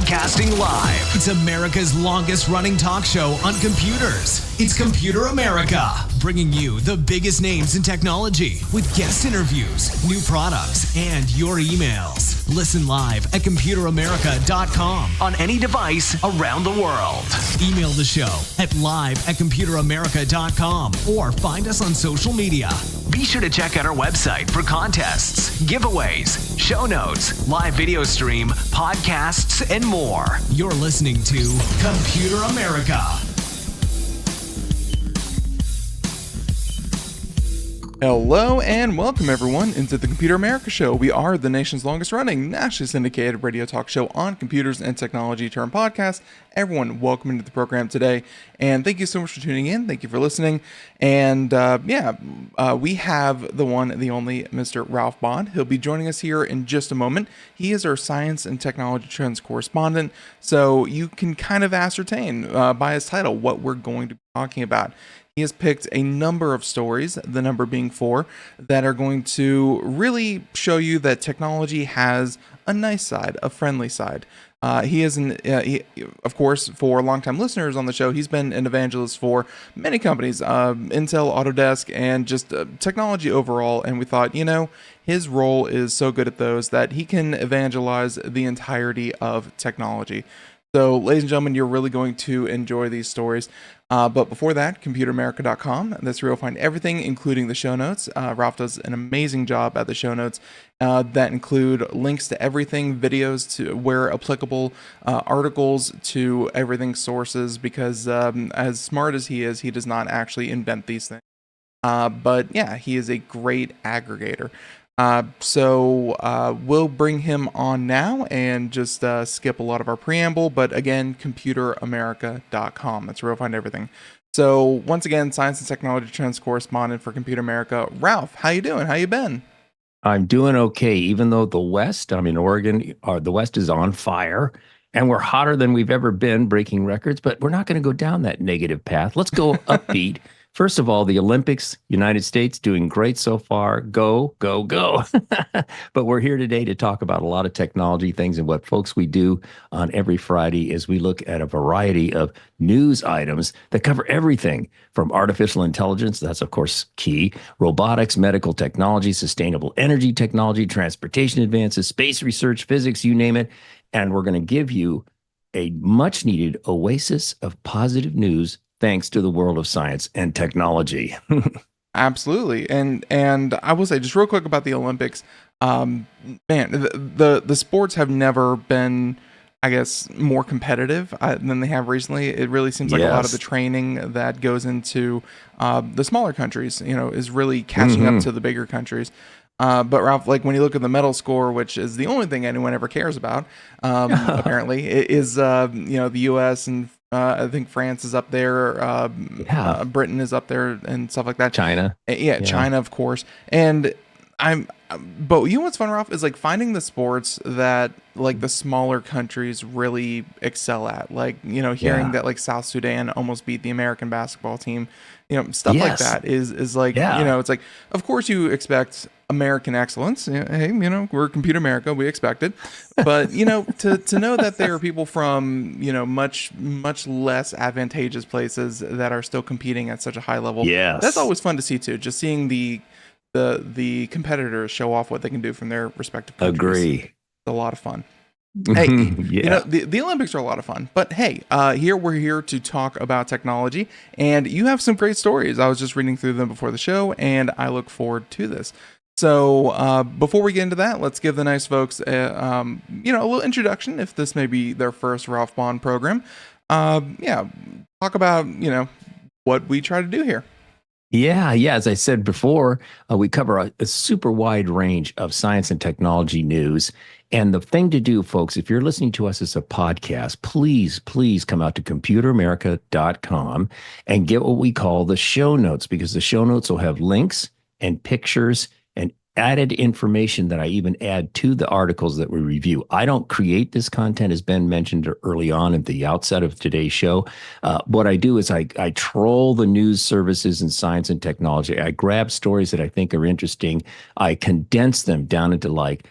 Broadcasting live. It's America's longest running talk show on computers. It's Computer America, bringing you the biggest names in technology with guest interviews, new products, and your emails. Listen live at computeramerica.com on any device around the world. Email the show at live@computeramerica.com or find us on social media. Be sure to check out our website for contests, giveaways, show notes, live video stream, podcasts, and more. You're listening to Computer America. Hello and welcome everyone into the Computer America Show. We are the nation's longest running, nationally syndicated radio talk show on computers and technology turned podcast. Everyone, welcome into the program today, and thank you so much for tuning in. Thank you for listening. And we have the one, the only Mr. Ralph Bond. He'll be joining us here in just a moment. He is our science and technology trends correspondent, so you can kind of ascertain by his title what we're going to be talking about. He has picked a number of stories, the number being 4, that are going to really show you that technology has a nice side, a friendly side. Of course, for longtime listeners on the show, he's been an evangelist for many companies, Intel, Autodesk, and just technology overall. And we thought, his role is so good at those that he can evangelize the entirety of technology. So, ladies and gentlemen, you're really going to enjoy these stories. But before that, computeramerica.com. That's where you'll find everything, including the show notes. Ralph does an amazing job at the show notes that include links to everything, videos to where applicable, articles to everything, sources, because as smart as he is, he does not actually invent these things. But yeah, he is a great aggregator. So we'll bring him on now and just skip a lot of our preamble, but again, computeramerica.com. That's where you'll find everything. So once again, science and technology trends correspondent for Computer America, Ralph, how you doing? How you been? I'm doing okay, even though the West, I'm in Oregon, the West is on fire, and we're hotter than we've ever been, breaking records, but we're not going to go down that negative path. Let's go upbeat. First of all, the Olympics, United States, doing great so far. Go, go, go. But we're here today to talk about a lot of technology things, and what folks we do on every Friday is we look at a variety of news items that cover everything from artificial intelligence, that's of course key, robotics, medical technology, sustainable energy technology, transportation advances, space research, physics, you name it. And we're going to give you a much needed oasis of positive news thanks to the world of science and technology. Absolutely. And I will say just real quick about the Olympics, the sports have never been, I guess, more competitive than they have recently. It really seems like a lot of the training that goes into the smaller countries, is really catching up to the bigger countries. But Ralph, like when you look at the medal score, which is the only thing anyone ever cares about, apparently, it is the U.S. and I think France is up there. Britain is up there and stuff like that. China. China, of course. And but you know what's fun, Ralph, is like finding the sports that like the smaller countries really excel at. Like, hearing that like South Sudan almost beat the American basketball team, stuff like that is like, it's like, of course you expect American excellence. Hey, we're Computer America, we expect it. But, to know that there are people from, much, much less advantageous places that are still competing at such a high level. Yes. That's always fun to see too. Just seeing the competitors show off what they can do from their respective countries. Agree. It's a lot of fun. Hey, the Olympics are a lot of fun, but hey, we're here to talk about technology, and you have some great stories. I was just reading through them before the show, and I look forward to this. So before we get into that, let's give the nice folks a little introduction, if this may be their first Ralph Bond program. Talk about what we try to do here. Yeah. As I said before, we cover a super wide range of science and technology news. And the thing to do, folks, if you're listening to us as a podcast, please come out to computeramerica.com and get what we call the show notes, because the show notes will have links and pictures and added information that I even add to the articles that we review. I don't create this content, as Ben mentioned early on at the outset of today's show. What I do is I troll the news services in science and technology. I grab stories that I think are interesting. I condense them down into like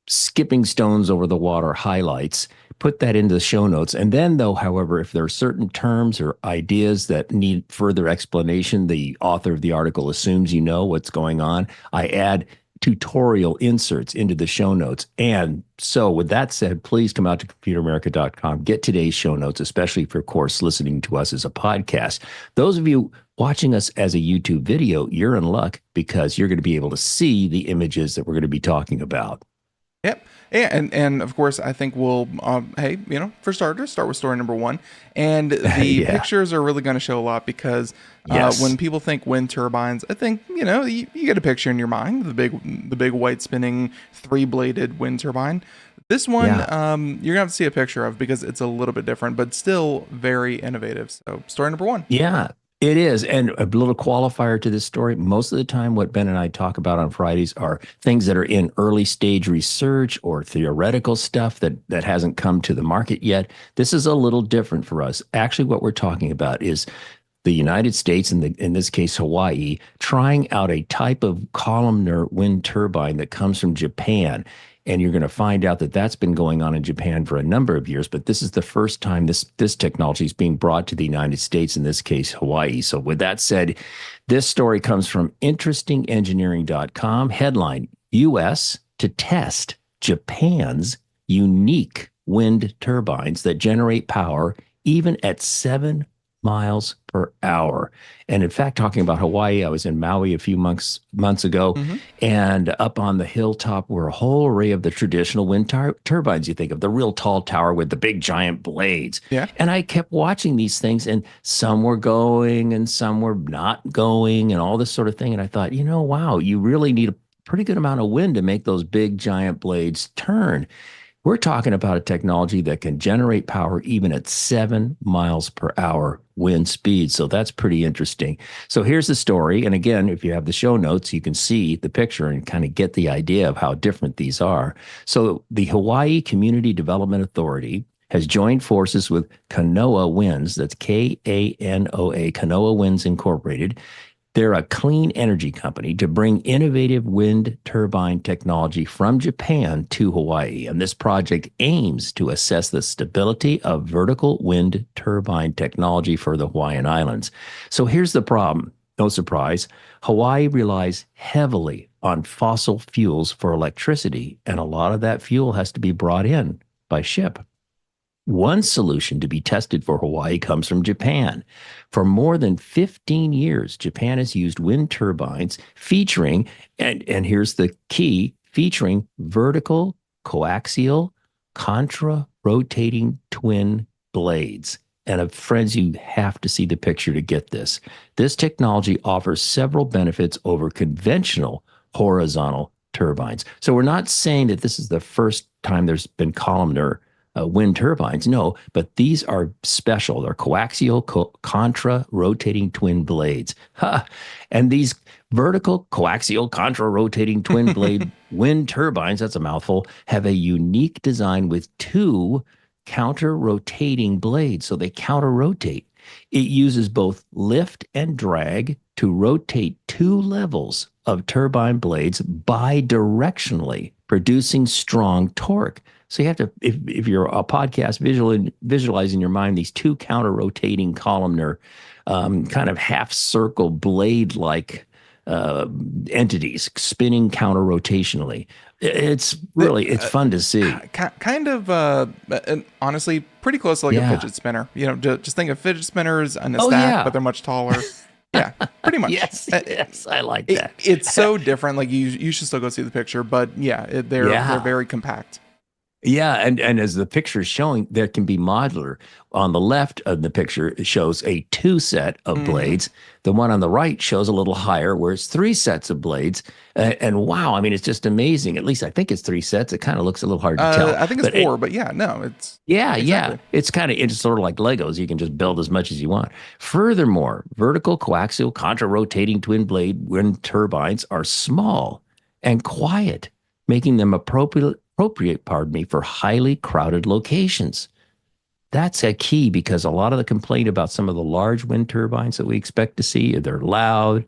skipping stones over the water highlights. Put that into the show notes. And then, though, however, if there are certain terms or ideas that need further explanation, the author of the article assumes you know what's going on. I add tutorial inserts into the show notes. And so with that said, please come out to computeramerica.com, get today's show notes, especially for, of course, listening to us as a podcast. Those of you watching us as a YouTube video, you're in luck because you're going to be able to see the images that we're going to be talking about. Yep. Yeah, and of course, I think we'll, hey, for starters, start with story number 1. And the pictures are really going to show a lot because when people think wind turbines, I think, you get a picture in your mind, the big white spinning 3-bladed wind turbine. This one, you're going to have to see a picture of because it's a little bit different, but still very innovative. So story number 1. Yeah. It is. And a little qualifier to this story, most of the time what Ben and I talk about on Fridays are things that are in early stage research or theoretical stuff that hasn't come to the market yet. This is a little different for us. Actually, what we're talking about is the United States, in this case, Hawaii, trying out a type of columnar wind turbine that comes from Japan. And you're going to find out that that's been going on in Japan for a number of years, but this is the first time this technology is being brought to the United States, in this case, Hawaii. So with that said, this story comes from interestingengineering.com. Headline, U.S. to test Japan's unique wind turbines that generate power even at 7 miles per hour. And in fact, talking about Hawaii, I was in Maui a few months ago, and up on the hilltop were a whole array of the traditional wind turbines. You think of the real tall tower with the big giant blades. Yeah. And I kept watching these things, and some were going and some were not going and all this sort of thing. And I thought, wow, you really need a pretty good amount of wind to make those big giant blades turn. We're talking about a technology that can generate power even at 7 miles per hour wind speed. So that's pretty interesting. So here's the story. And again, if you have the show notes, you can see the picture and kind of get the idea of how different these are. So the Hawaii Community Development Authority has joined forces with Kanoa Winds, that's Kanoa, Kanoa Winds Incorporated. They're a clean energy company to bring innovative wind turbine technology from Japan to Hawaii. And this project aims to assess the stability of vertical wind turbine technology for the Hawaiian Islands. So here's the problem. No surprise. Hawaii relies heavily on fossil fuels for electricity, and a lot of that fuel has to be brought in by ship. One solution to be tested for Hawaii comes from Japan. For more than 15 years, Japan has used wind turbines featuring, and here's the key, featuring vertical, coaxial, contra-rotating twin blades. And friends, you have to see the picture to get this. This technology offers several benefits over conventional horizontal turbines. So we're not saying that this is the first time there's been columnar wind turbines. No, but these are special. They're coaxial, contra-rotating twin blades. And these vertical, coaxial, contra-rotating twin blade wind turbines, that's a mouthful, have a unique design with 2 counter-rotating blades. So they counter-rotate. It uses both lift and drag to rotate 2 levels of turbine blades bidirectionally, producing strong torque. So you have to, if you're a podcast, visualize in your mind these 2 counter-rotating columnar, kind of half-circle blade-like entities spinning counter-rotationally. It's fun to see. Kind of, and honestly, pretty close to like a fidget spinner. Just think of fidget spinners on a stack, but they're much taller. Yeah, pretty much. Yes, I like that. It's so different. Like you should still go see the picture, but they're very compact. Yeah, and as the picture is showing, there can be modular. On the left of the picture, it shows a 2 set of blades. The one on the right shows a little higher, where it's 3 sets of blades. And wow, I mean, it's just amazing. At least I think it's 3 sets. It kind of looks a little hard to tell. I think it's 4, but yeah, no, it's... Yeah, exactly. It's sort of like Legos. You can just build as much as you want. Furthermore, vertical, coaxial, contra-rotating twin blade wind turbines are small and quiet, making them appropriate, for highly crowded locations. That's a key, because a lot of the complaint about some of the large wind turbines that we expect to see, they're loud,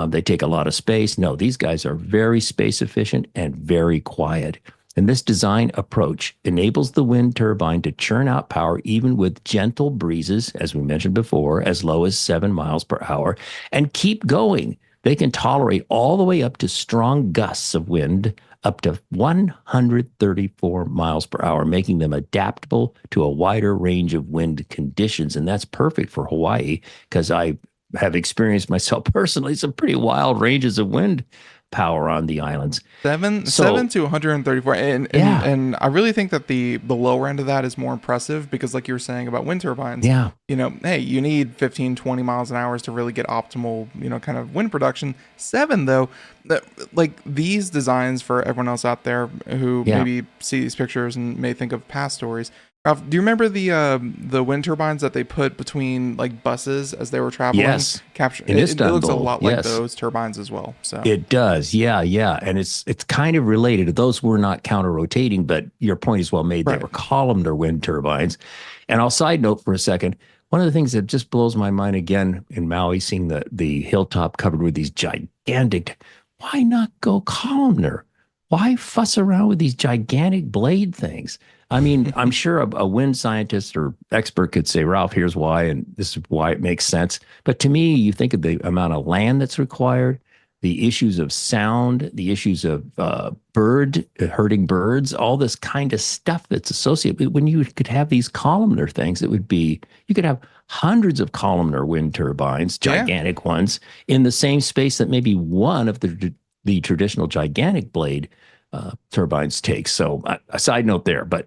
they take a lot of space. No, these guys are very space efficient and very quiet. And this design approach enables the wind turbine to churn out power even with gentle breezes, as we mentioned before, as low as 7 miles per hour, and keep going. They can tolerate all the way up to strong gusts of wind, up to 134 miles per hour, making them adaptable to a wider range of wind conditions. And that's perfect for Hawaii because I have experienced myself personally some pretty wild ranges of wind power on the islands. Seven to 134, and I really think that the lower end of that is more impressive because, like you were saying about wind turbines, hey, you need 15, 20 miles an hour to really get optimal, kind of wind production. 7 though, like these designs for everyone else out there who maybe see these pictures and may think of past stories. Ralph, do you remember the wind turbines that they put between like buses as they were traveling? Yes, in Istanbul. It looks a lot like those turbines as well. So it does, yeah, and it's kind of related. Those were not counter-rotating, but your point is well made. Right. They were columnar wind turbines. And I'll side note for a second. One of the things that just blows my mind again in Maui, seeing the hilltop covered with these gigantic. Why not go columnar? Why fuss around with these gigantic blade things? I mean, I'm sure a wind scientist or expert could say, Ralph, here's why, and this is why it makes sense. But to me, you think of the amount of land that's required, the issues of sound, the issues of hurting birds, all this kind of stuff that's associated. When you could have these columnar things, you could have hundreds of columnar wind turbines, gigantic ones, in the same space that maybe one of the traditional gigantic blade turbines take. So a side note there, but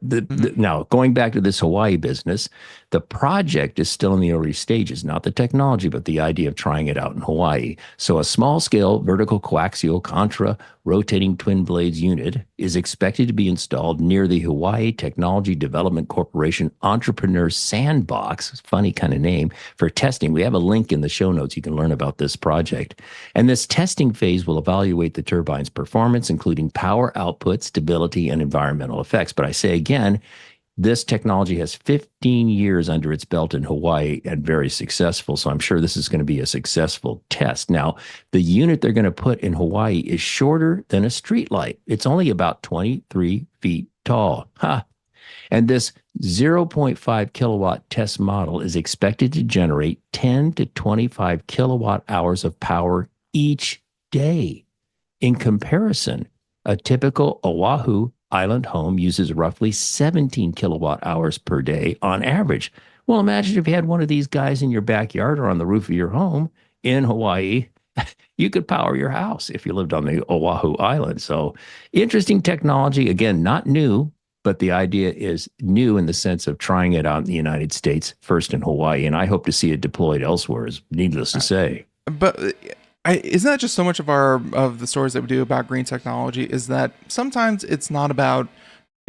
now going back to this Hawaii business, the project is still in the early stages, not the technology, but the idea of trying it out in Hawaii. So a small scale vertical coaxial contra rotating twin blades unit is expected to be installed near the Hawaii Technology Development Corporation Entrepreneur Sandbox, funny kind of name, for testing. We have a link in the show notes. You can learn about this project. And this testing phase will evaluate the turbine's performance, including power output, stability, and environmental effects. But I say again, this technology has 15 years under its belt in Hawaii and very successful. So I'm sure this is going to be a successful test. Now, the unit they're going to put in Hawaii is shorter than a streetlight. It's only about 23 feet tall. And this 0.5 kilowatt test model is expected to generate 10 to 25 kilowatt hours of power each day. In comparison, a typical Oahu island home uses roughly 17 kilowatt hours per day on average. Well, imagine if you had one of these guys in your backyard or on the roof of your home in Hawaii. You could power your house if you lived on the Oahu island. So interesting technology. Again, not new, but the idea is new in the sense of trying it out in the United States, first in Hawaii. And I hope to see it deployed elsewhere, is needless to say. But isn't that just so much of the stories that we do about green technology is that sometimes it's not about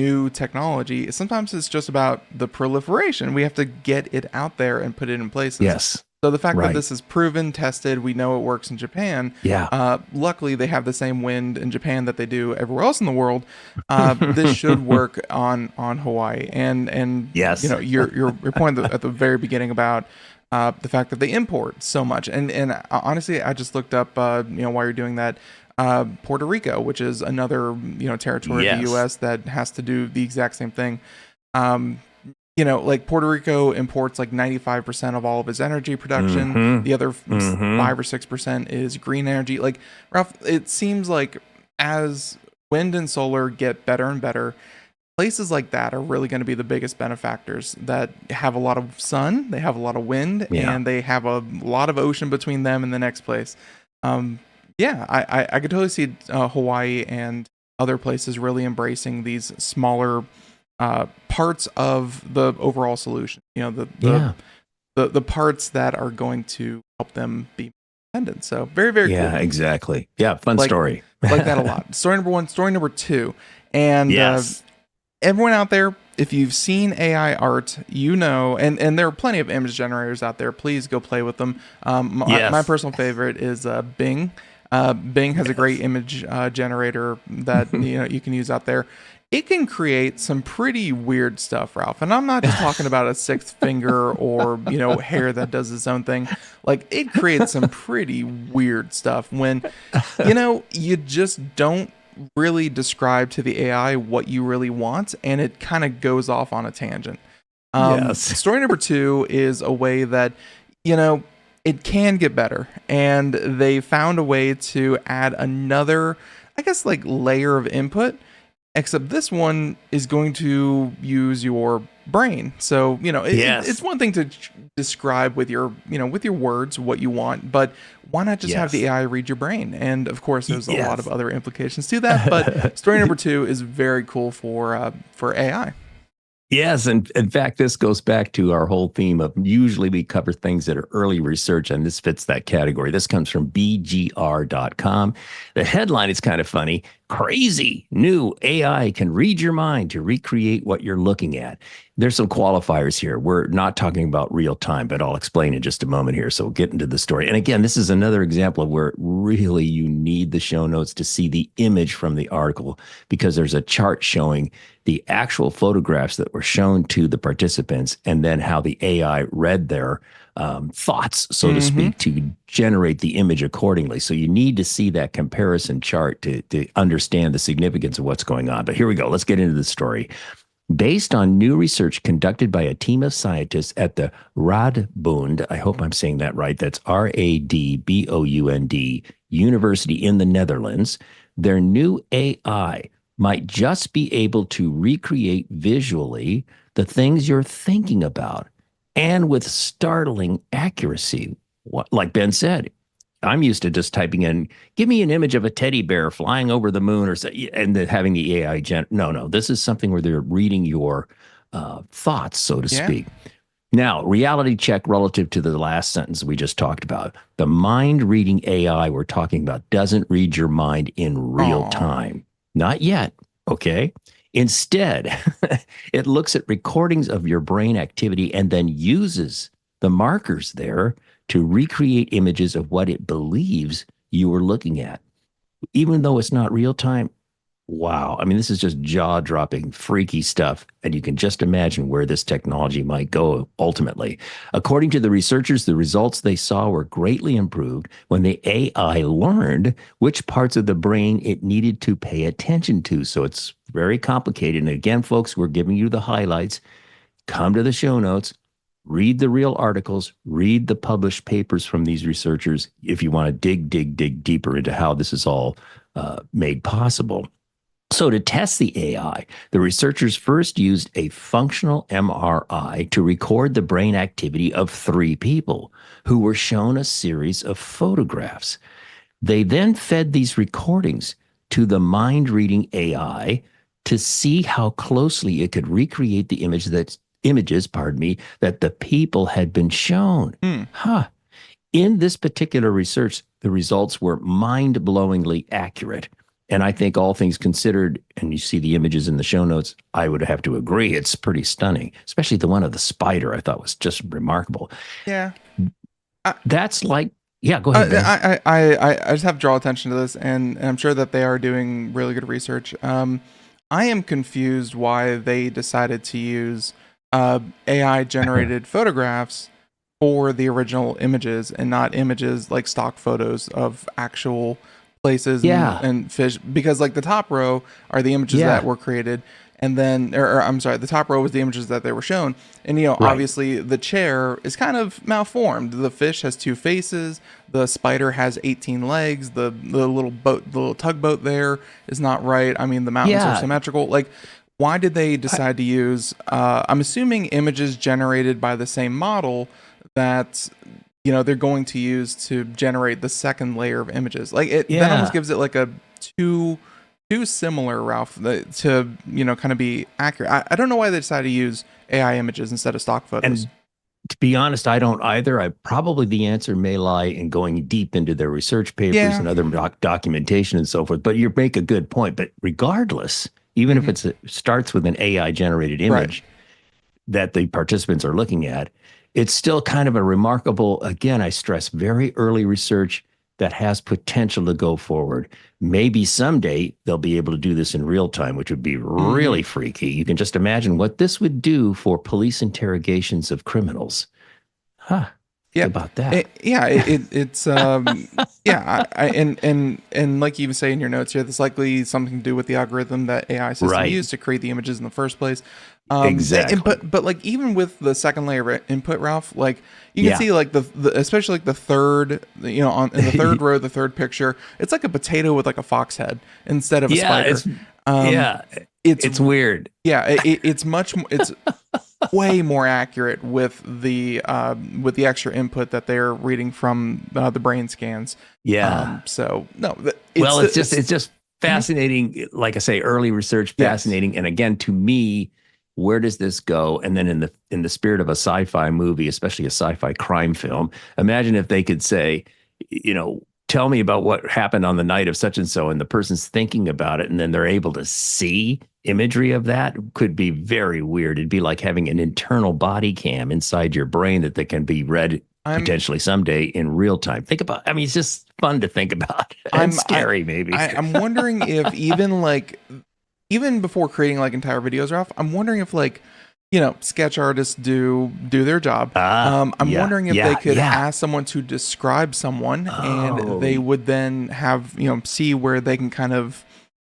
new technology. Sometimes it's just about the proliferation. We have to get it out there and put it in places. Yes. So the fact that this is proven, tested, we know it works in Japan. Yeah. Luckily, they have the same wind in Japan that they do everywhere else in the world. This should work on Hawaii. And yes. Your point at the very beginning about the fact that they import so much. And honestly, I just looked up, while you're doing that, Puerto Rico, which is another, territory of the U.S. that has to do the exact same thing. Like Puerto Rico imports like 95% of all of its energy production. Mm-hmm. The other 5 or 6% is green energy. Like, Ralph, it seems like as wind and solar get better and better, places like that are really going to be the biggest benefactors that have a lot of sun, they have a lot of wind, and they have a lot of ocean between them and the next place. I could totally see Hawaii and other places really embracing these smaller parts of the overall solution. The parts that are going to help them be independent. So very, very cool. Yeah, exactly. Yeah, fun story. Like that a lot. Story number 1. Story number 2. And everyone out there, if you've seen AI art, and there are plenty of image generators out there. Please go play with them. My personal favorite is Bing. Bing has a great image generator that you can use out there. It can create some pretty weird stuff, Ralph. And I'm not just talking about a sixth finger or hair that does its own thing. Like, it creates some pretty weird stuff when you just don't really describe to the AI what you really want, and it kind of goes off on a tangent. Yes. Story number 2 is a way that, it can get better. And they found a way to add another, I guess, like layer of input, except this one is going to use your brain. So, Yes. it's one thing to describe with your, with your words what you want, but why not just have the AI read your brain? And of course, there's a lot of other implications to that. But story number 2 is very cool for AI. Yes, and in fact, this goes back to our whole theme of usually we cover things that are early research, and this fits that category. This comes from BGR.com. The headline is kind of funny. Crazy new AI can read your mind to recreate what you're looking at. There's some qualifiers here. We're not talking about real time, but I'll explain in just a moment here. So we'll get into the story. And again, this is another example of where really you need the show notes to see the image from the article, because there's a chart showing the actual photographs that were shown to the participants and then how the AI read their thoughts, so to speak, to generate the image accordingly. So you need to see that comparison chart to understand the significance of what's going on. But here we go. Let's get into the story. Based on new research conducted by a team of scientists at the Radboud, I hope I'm saying that right, that's Radbound University in the Netherlands, their new AI might just be able to recreate visually the things you're thinking about, and with startling accuracy. Like Ben said, I'm used to just typing in, give me an image of a teddy bear flying over the moon, and then having the AI No, this is something where they're reading your thoughts, so to speak. Now, reality check relative to the last sentence we just talked about. The mind reading AI we're talking about doesn't read your mind in real time. Not yet, okay? Instead, it looks at recordings of your brain activity and then uses the markers there to recreate images of what it believes you were looking at, even though it's not real time. Wow. I mean, this is just jaw-dropping, freaky stuff, and you can just imagine where this technology might go ultimately. According to the researchers, the results they saw were greatly improved when the AI learned which parts of the brain it needed to pay attention to. So it's very complicated. And again, folks, we're giving you the highlights. Come to the show notes, read the real articles, read the published papers from these researchers if you want to dig deeper into how this is all made possible. So to test the AI, the researchers first used a functional MRI to record the brain activity of 3 people who were shown a series of photographs. They then fed these recordings to the mind-reading AI to see how closely it could recreate the images that the people had been shown. In this particular research, the results were mind-blowingly accurate. And I think all things considered, and you see the images in the show notes, I would have to agree. It's pretty stunning, especially the one of the spider I thought was just remarkable. Yeah. That's like, yeah, go ahead. I just have to draw attention to this, and I'm sure that they are doing really good research. I am confused why they decided to use AI-generated photographs for the original images and not images like stock photos of actual places and fish, because like the top row are the images that were created, and then or I'm sorry, the top row was the images that they were shown, and obviously the chair is kind of malformed. The fish has 2 faces, the spider has 18 legs, the little boat, the little tugboat there is not right. I mean, the mountains are symmetrical. Like, why did they decide to use I'm assuming images generated by the same model that they're going to use to generate the second layer of images? Like that almost gives it like a too similar, Ralph, to kind of be accurate. I don't know why they decided to use AI images instead of stock photos. And to be honest, I don't either. Probably the answer may lie in going deep into their research papers and other documentation and so forth. But you make a good point. But regardless, even if it starts with an AI generated image that the participants are looking at, it's still kind of a remarkable, again, I stress, very early research that has potential to go forward. Maybe someday they'll be able to do this in real time, which would be really freaky. You can just imagine what this would do for police interrogations of criminals. Yeah, about that. It's yeah, and like you even say in your notes here, there's likely something to do with the algorithm that AI system used to create the images in the first place. Exactly. But like even with the second layer of input, Ralph, like you can see like the especially like the third, in the third row, the third picture, it's like a potato with like a fox head instead of a spider. It's weird. Yeah, it's much more. It's way more accurate with the extra input that they're reading from the brain scans. Yeah. So no, It's just fascinating. Like I say, early research, fascinating. And again, to me, where does this go? And then in the spirit of a sci-fi movie, especially a sci-fi crime film, imagine if they could say, tell me about what happened on the night of such and so, and the person's thinking about it, and then they're able to see imagery of that. Could be very weird. It'd be like having an internal body cam inside your brain that can be read potentially someday in real time. It's just fun to think about. And scary, maybe. I'm wondering if even before creating like entire videos, Ralph, I'm wondering if sketch artists do their job. I'm wondering if they could ask someone to describe someone, and they would then have see where they can kind of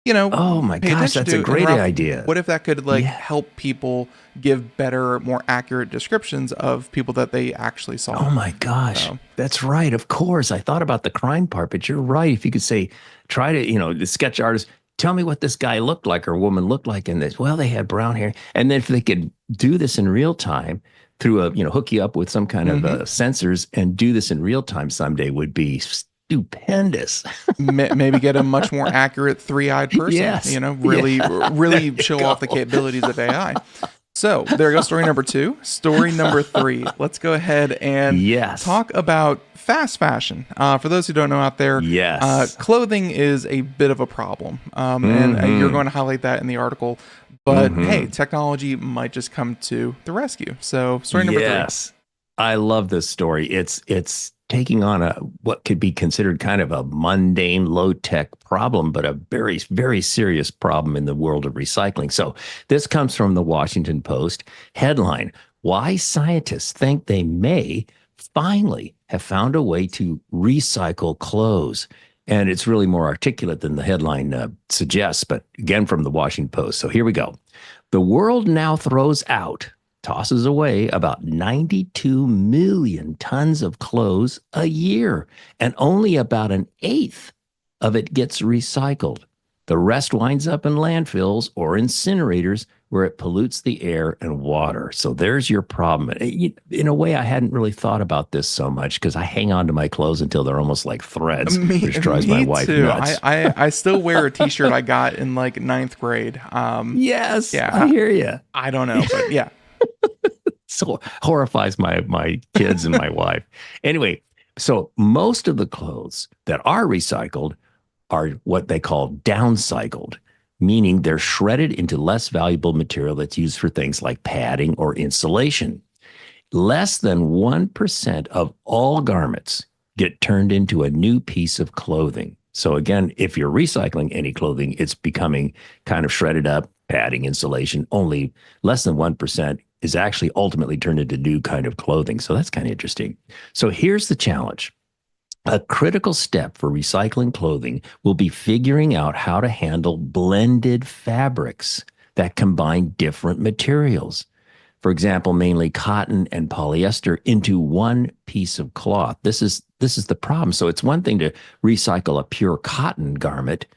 oh my gosh, that's a great idea. What if that could help people give better, more accurate descriptions of people that they actually saw? Oh my gosh, that's right. Of course, I thought about the crime part, but you're right. If you could say, try to the sketch artist, tell me what this guy looked like or woman looked like in this. Well, they had brown hair. And then if they could do this in real time through hook you up with some kind of sensors and do this in real time someday would be stupendous. Maybe get a much more accurate three-eyed person, yes. really show off the capabilities of AI. So there goes story number 2. Story number 3. Let's go ahead and talk about fast fashion. For those who don't know out there, clothing is a bit of a problem. And you're going to highlight that in the article. But hey, technology might just come to the rescue. So story number 3. I love this story. It's taking on what could be considered kind of a mundane, low-tech problem, but a very, very serious problem in the world of recycling. So this comes from the Washington Post. Headline: Why scientists think they may finally have found a way to recycle clothes. And it's really more articulate than the headline suggests, but again, from the Washington Post. So here we go. The world now tosses away about 92 million tons of clothes a year, and only about an eighth of it gets recycled. The rest winds up in landfills or incinerators where it pollutes the air and water. So there's your problem. In a way, I hadn't really thought about this so much because I hang on to my clothes until they're almost like threads, which drives my wife nuts. I still wear a t-shirt I got in like 9th grade. Yes, I hear you. I don't know, but yeah. So horrifies my kids and my wife. Anyway, so most of the clothes that are recycled are what they call downcycled, meaning they're shredded into less valuable material that's used for things like padding or insulation. Less than 1% of all garments get turned into a new piece of clothing. So again, if you're recycling any clothing, it's becoming kind of shredded up, padding, insulation. Only less than 1% is actually ultimately turned into new kind of clothing. So that's kind of interesting. So here's the challenge. A critical step for recycling clothing will be figuring out how to handle blended fabrics that combine different materials. For example, mainly cotton and polyester into one piece of cloth. This is the problem. So it's one thing to recycle a pure cotton garment,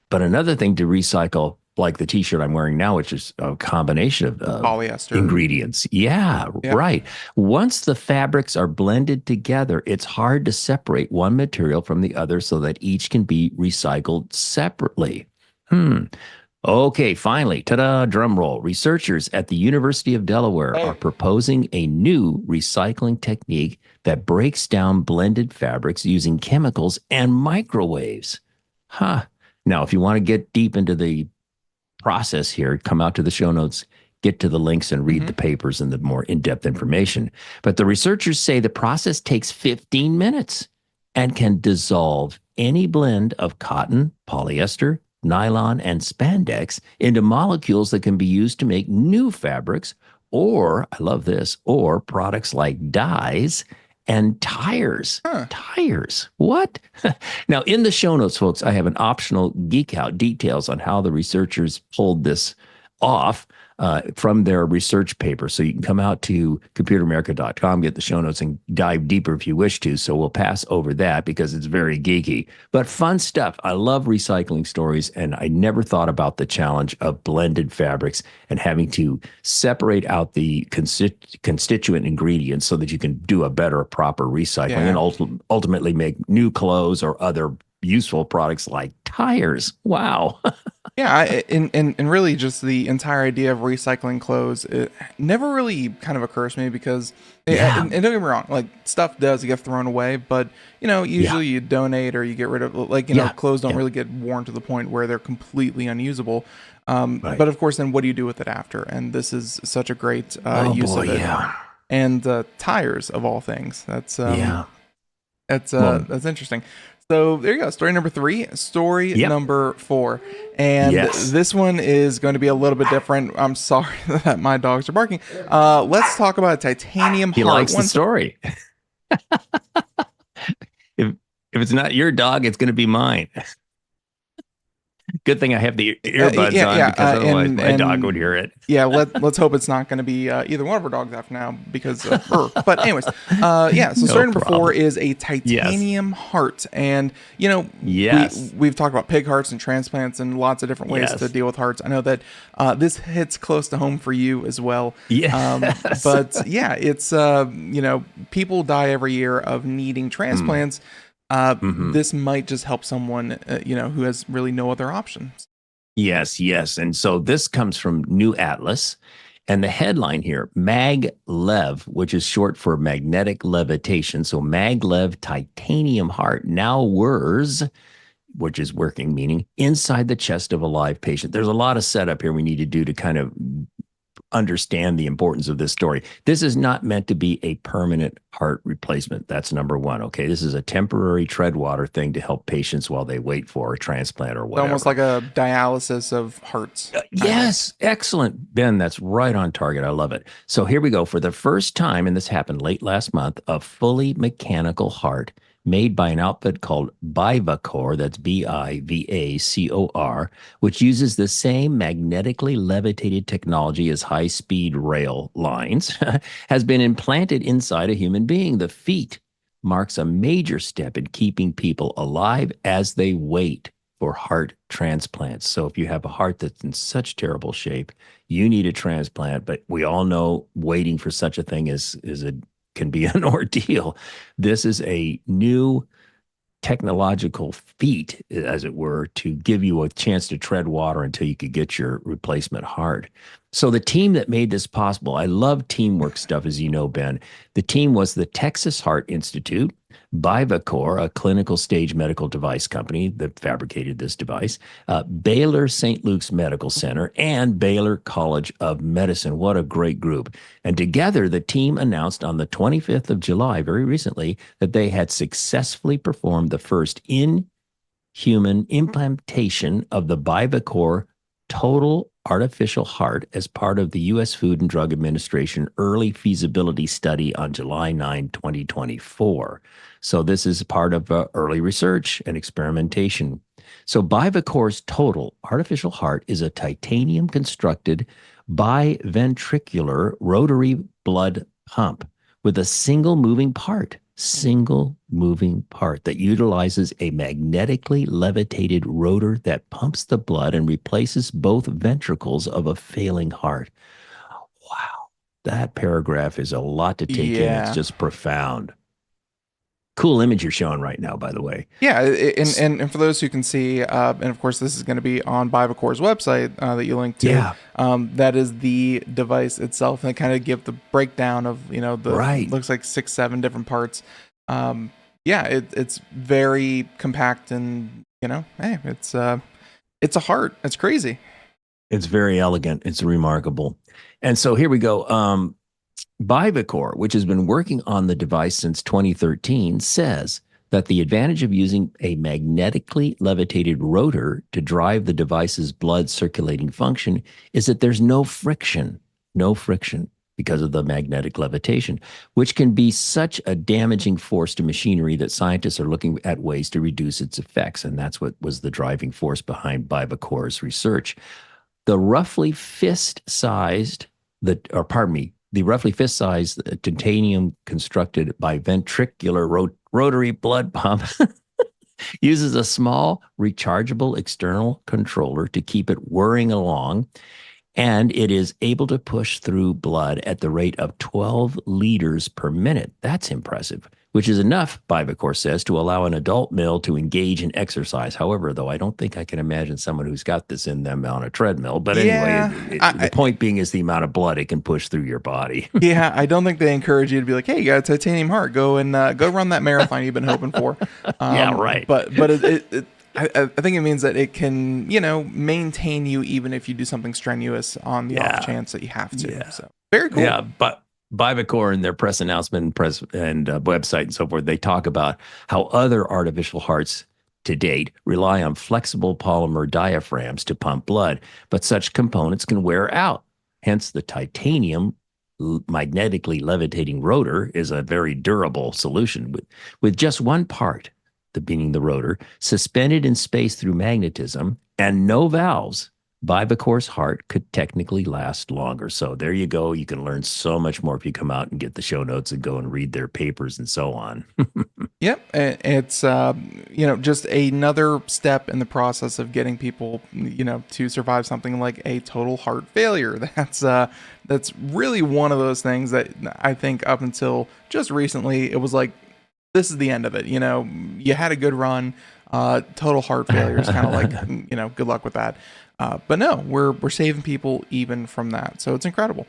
but another thing to recycle like the t-shirt I'm wearing now, which is a combination of polyester ingredients. Yeah, right. Once the fabrics are blended together, it's hard to separate one material from the other so that each can be recycled separately. Okay, finally, ta-da, drum roll. Researchers at the University of Delaware are proposing a new recycling technique that breaks down blended fabrics using chemicals and microwaves. Now, if you want to get deep into the process here, come out to the show notes, get to the links and read the papers and the more in-depth information. But the researchers say the process takes 15 minutes and can dissolve any blend of cotton, polyester, nylon, and spandex into molecules that can be used to make new fabrics or, I love this, or products like dyes and tires. Huh. Tires. What? Now, in the show notes, folks, I have an optional geek out details on how the researchers pulled this off from their research paper. So you can come out to computeramerica.com, get the show notes, and dive deeper if you wish to. So we'll pass over that because it's very geeky, but fun stuff. I love recycling stories, and I never thought about the challenge of blended fabrics and having to separate out the constituent ingredients so that you can do a better, proper recycling and ultimately make new clothes or other useful products like tires. Wow. Yeah, and really just the entire idea of recycling clothes, it never really kind of occurs to me because, and don't get me wrong, like stuff does get thrown away, but usually you donate or you get rid of, like, clothes don't really get worn to the point where they're completely unusable. But of course, then what do you do with it after? And this is such a great use of it. Yeah. And tires of all things. That's interesting. So there you go. Story number 3. Story number 4. And this one is going to be a little bit different. I'm sorry that my dogs are barking. Let's talk about titanium heart. He likes the story. If it's not your dog, it's going to be mine. Good thing I have the earbuds on because otherwise my dog would hear it. Yeah, let's hope it's not going to be either one of our dogs after now because of her. But anyways, so story number 4 is a titanium heart. And, we've talked about pig hearts and transplants and lots of different ways to deal with hearts. I know that this hits close to home for you as well. But it's, people die every year of needing transplants. This might just help someone, who has really no other options. Yes. And so this comes from New Atlas. And the headline here, Maglev, which is short for magnetic levitation. So Maglev titanium heart, now whirs, which is working, meaning inside the chest of a live patient. There's a lot of setup here we need to do to kind of understand the importance of this story. This is not meant to be a permanent heart replacement. That's number 1. Okay. This is a temporary tread water thing to help patients while they wait for a transplant or whatever. Almost like a dialysis of hearts. Yes. Excellent. Ben, that's right on target. I love it. So here we go. For the first time, and this happened late last month, a fully mechanical heart made by an outfit called Bivacor, that's Bivacor, which uses the same magnetically levitated technology as high-speed rail lines, has been implanted inside a human being. The feat marks a major step in keeping people alive as they wait for heart transplants. So if you have a heart that's in such terrible shape, you need a transplant, but we all know waiting for such a thing can be an ordeal. This is a new technological feat, as it were, to give you a chance to tread water until you could get your replacement heart. So the team that made this possible, I love teamwork stuff, as you know, Ben. The team was the Texas Heart Institute, Bivacor, a clinical stage medical device company that fabricated this device, Baylor St. Luke's Medical Center, and Baylor College of Medicine. What a great group. And together, the team announced on the 25th of July, very recently, that they had successfully performed the first in-human implantation of the Bivacor total artificial heart as part of the U.S. Food and Drug Administration early feasibility study on July 9, 2024. So this is part of early research and experimentation. So Bivacor's total artificial heart is a titanium-constructed biventricular rotary blood pump with a single moving part that utilizes a magnetically levitated rotor that pumps the blood and replaces both ventricles of a failing heart. Wow. That paragraph is a lot to take in. It's just profound. Cool image you're showing right now, by the way. Yeah, and for those who can see, and of course this is going to be on Bivacor's website that you linked to. Yeah. That is the device itself, and they kind of give the breakdown of looks like 6-7 different parts. It's very compact, and it's a heart. It's crazy. It's very elegant. It's remarkable. And so here we go. Bivacor, which has been working on the device since 2013, says that the advantage of using a magnetically levitated rotor to drive the device's blood circulating function is that there's no friction because of the magnetic levitation, which can be such a damaging force to machinery that scientists are looking at ways to reduce its effects. And that's what was the driving force behind Bibacor's research. The roughly fist-sized, the roughly fist-sized titanium constructed by ventricular rotary blood pump uses a small rechargeable external controller to keep it whirring along, and it is able to push through blood at the rate of 12 liters per minute. That's impressive, which is enough, Bibacor says, to allow an adult male to engage in exercise. However, though, I don't think I can imagine someone who's got this in them on a treadmill. But anyway, the point being is the amount of blood it can push through your body. Yeah, I don't think they encourage you to be like, hey, you got a titanium heart. Go and go run that marathon you've been hoping for. Yeah, right. But I think it means that it can, maintain you even if you do something strenuous on the off chance that you have to. Yeah. So very cool. Yeah, but Bibacor in their press announcement and website and so forth, they talk about how other artificial hearts to date rely on flexible polymer diaphragms to pump blood, but such components can wear out. Hence, the titanium magnetically levitating rotor is a very durable solution with just one part, meaning the rotor, suspended in space through magnetism and no valves. Bibacor's heart could technically last longer. So there you go. You can learn so much more if you come out and get the show notes and go and read their papers and so on. Yep. It's, just another step in the process of getting people, to survive something like a total heart failure. That's really one of those things that I think up until just recently, it was like, this is the end of it. You had a good run. Total heart failure is kind of like, good luck with that. But no, we're saving people even from that. So it's incredible.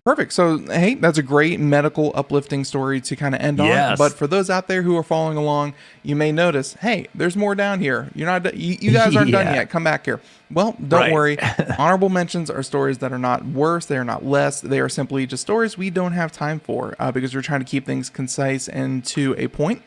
Perfect. So, hey, that's a great medical uplifting story to kind of end on. But for those out there who are following along, you may notice, hey, there's more down here. You're not, you guys aren't done yet. Come back here. Well, don't worry. Honorable mentions are stories that are not worse. They are not less. They are simply just stories we don't have time for because we're trying to keep things concise and to a point.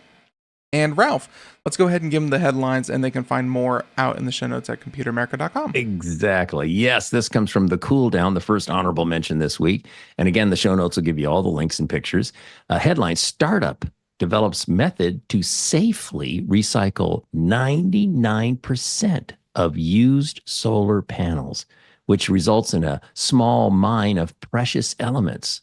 And Ralph, let's go ahead and give them the headlines, and they can find more out in the show notes at computeramerica.com. Exactly. Yes, this comes from the Cool Down, the first honorable mention this week. And again, the show notes will give you all the links and pictures. Headline, Startup develops method to safely recycle 99% of used solar panels, which results in a small mine of precious elements.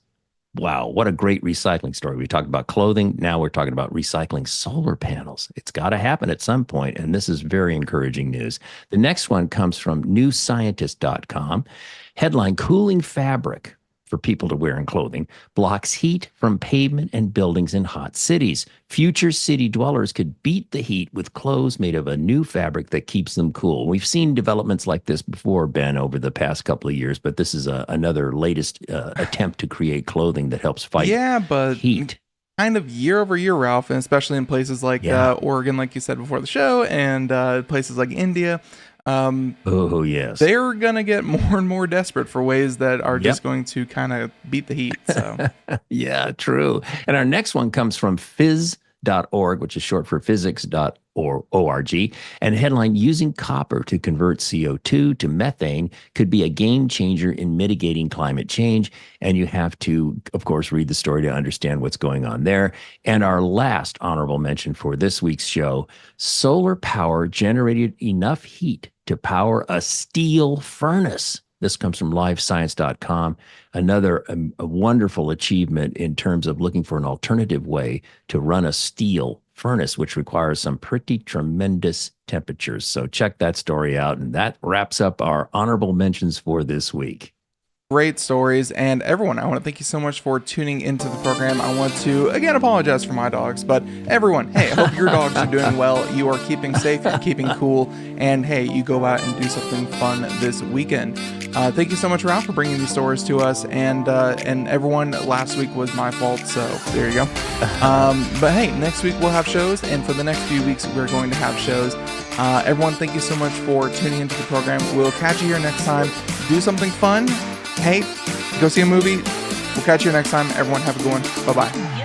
Wow, what a great recycling story. We talked about clothing. Now we're talking about recycling solar panels. It's got to happen at some point, and this is very encouraging news. The next one comes from newscientist.com. Headline, Cooling fabric for people to wear in clothing blocks heat from pavement and buildings in hot cities. Future city dwellers could beat the heat with clothes made of a new fabric that keeps them cool. We've seen developments like this before, Ben, over the past couple of years, but this is another latest attempt to create clothing that helps fight heat. Kind of year over year, Ralph, and especially in places like Oregon, like you said before the show, and places like India. Oh, yes. They're going to get more and more desperate for ways that are just going to kind of beat the heat. So, yeah, true. And our next one comes from phys.org, which is short for physics.org. And headline, using copper to convert CO2 to methane could be a game changer in mitigating climate change. And you have to, of course, read the story to understand what's going on there. And our last honorable mention for this week's show, solar power generated enough heat to power a steel furnace. This comes from livescience.com. Another a wonderful achievement in terms of looking for an alternative way to run a steel furnace, which requires some pretty tremendous temperatures. So check that story out. And that wraps up our honorable mentions for this week. Great stories. And everyone, I want to thank you so much for tuning into the program. I want to, again, apologize for my dogs, but everyone, hey, I hope your dogs are doing well. You are keeping safe, you're keeping cool, and hey, you go out and do something fun this weekend. Thank you so much, Ralph, for bringing these stories to us. And everyone, last week was my fault, so there you go. But hey, next week we'll have shows, and for the next few weeks, we're going to have shows. Everyone, thank you so much for tuning into the program. We'll catch you here next time. Do something fun. Hey, go see a movie. We'll catch you next time. Everyone, have a good one. Bye-bye.